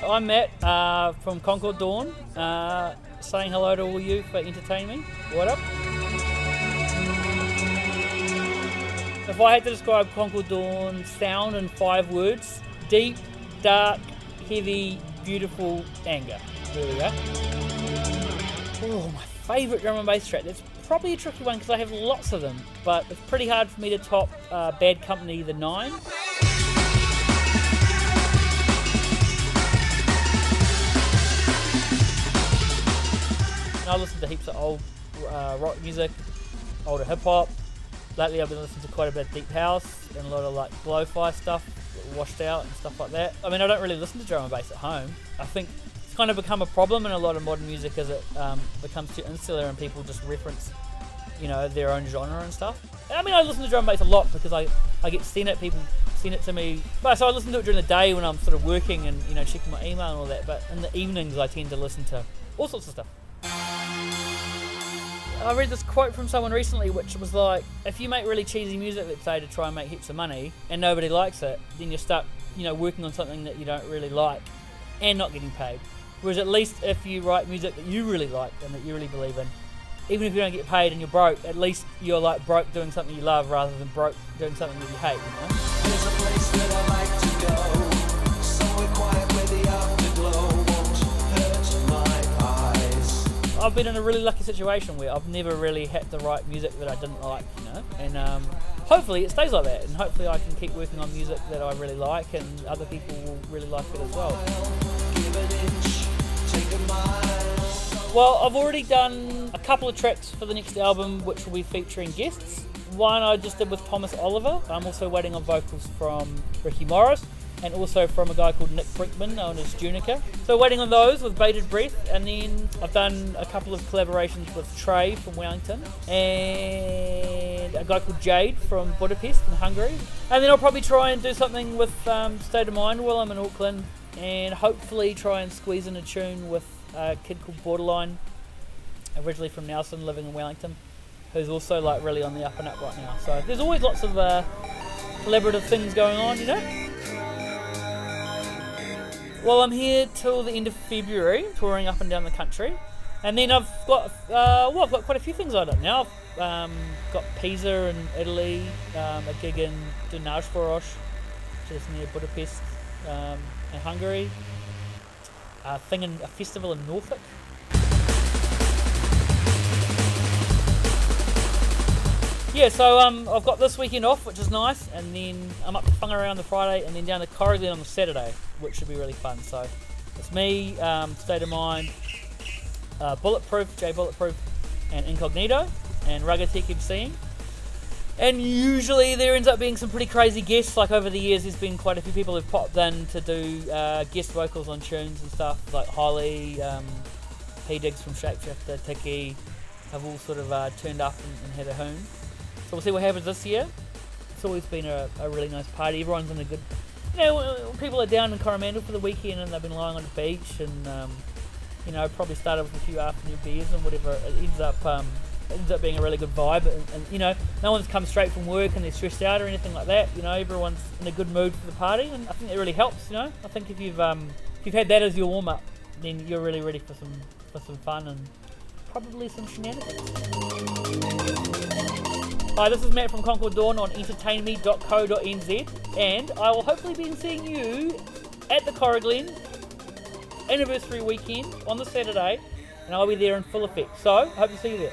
I'm Matt from Concord Dawn, saying hello to all you for EntertainMe. What up? If I had to describe Concord Dawn's sound in 5 words: deep, dark, heavy, beautiful, anger. There we go. Oh, my favourite drum and bass track. That's probably a tricky one because I have lots of them, but it's pretty hard for me to top Bad Company, the 9. I listen to heaps of old rock music, older hip hop. Lately I've been listening to quite a bit of deep house and a lot of like lo-fi stuff, washed out and stuff like that. I mean, I don't really listen to drum and bass at home. I think it's kind of become a problem in a lot of modern music as it becomes too insular and people just reference, you know, their own genre and stuff. I mean, I listen to drum and bass a lot because I get sent it, people send it to me. But so I listen to it during the day when I'm sort of working and, you know, checking my email and all that. But in the evenings I tend to listen to all sorts of stuff. I read this quote from someone recently which was like, if you make really cheesy music, let's say, to try and make heaps of money and nobody likes it, then you're stuck, you know, working on something that you don't really like and not getting paid. Whereas at least if you write music that you really like and that you really believe in, even if you don't get paid and you're broke, at least you're like broke doing something you love rather than broke doing something that you hate, you know? There's a place that I like to go, somewhere quiet where the afterglow won't hurt my eyes. I've been in a really lucky situation where I've never really had to write music that I didn't like, you know? And hopefully it stays like that, and hopefully I can keep working on music that I really like and other people will really like it as well. Well, I've already done a couple of tracks for the next album which will be featuring guests. One I just did with Thomas Oliver. I'm also waiting on vocals from Ricky Morris and also from a guy called Nick Brinkman known as Junica. So waiting on those with bated breath, and then I've done a couple of collaborations with Trey from Wellington and a guy called Jade from Budapest in Hungary. And then I'll probably try and do something with State of Mind while I'm in Auckland, and hopefully try and squeeze in a tune with a kid called Borderline, originally from Nelson, living in Wellington, who's also like really on the up and up right now. So there's always lots of collaborative things going on, you know. Well, I'm here till the end of February, touring up and down the country, and then I've got I've got quite a few things lined up now. I've got Pisa in Italy, a gig in Dunajvaros, which is near Budapest, in Hungary. A festival in Norfolk. Yeah, so I've got this weekend off, which is nice, and then I'm up to Whangarei on the Friday, and then down to Concord Dawn on the Saturday, which should be really fun. So it's me, State of Mind, Bulletproof, J Bulletproof, and Incognito, and Rugged Tech MCing. And usually there ends up being some pretty crazy guests. Like over the years, there's been quite a few people who've popped in to do guest vocals on tunes and stuff, like Holly, P-Diggs from Shapeshifter, Tiki, have all sort of turned up and had a hoon. So we'll see what happens this year. It's always been a really nice party. Everyone's in a good, you know, people are down in Coromandel for the weekend and they've been lying on the beach and, you know, probably started with a few afternoon beers and whatever. It ends up being a really good vibe, and you know, no one's come straight from work and they're stressed out or anything like that. You know, everyone's in a good mood for the party, and I think that really helps. You know, I think if you've had that as your warm up, then you're really ready for some fun and probably some shenanigans. Hi, this is Matt from Concord Dawn on EntertainMe.co.nz, and I will hopefully be seeing you at the Corrigan anniversary weekend on the Saturday, and I'll be there in full effect. So, I hope to see you there.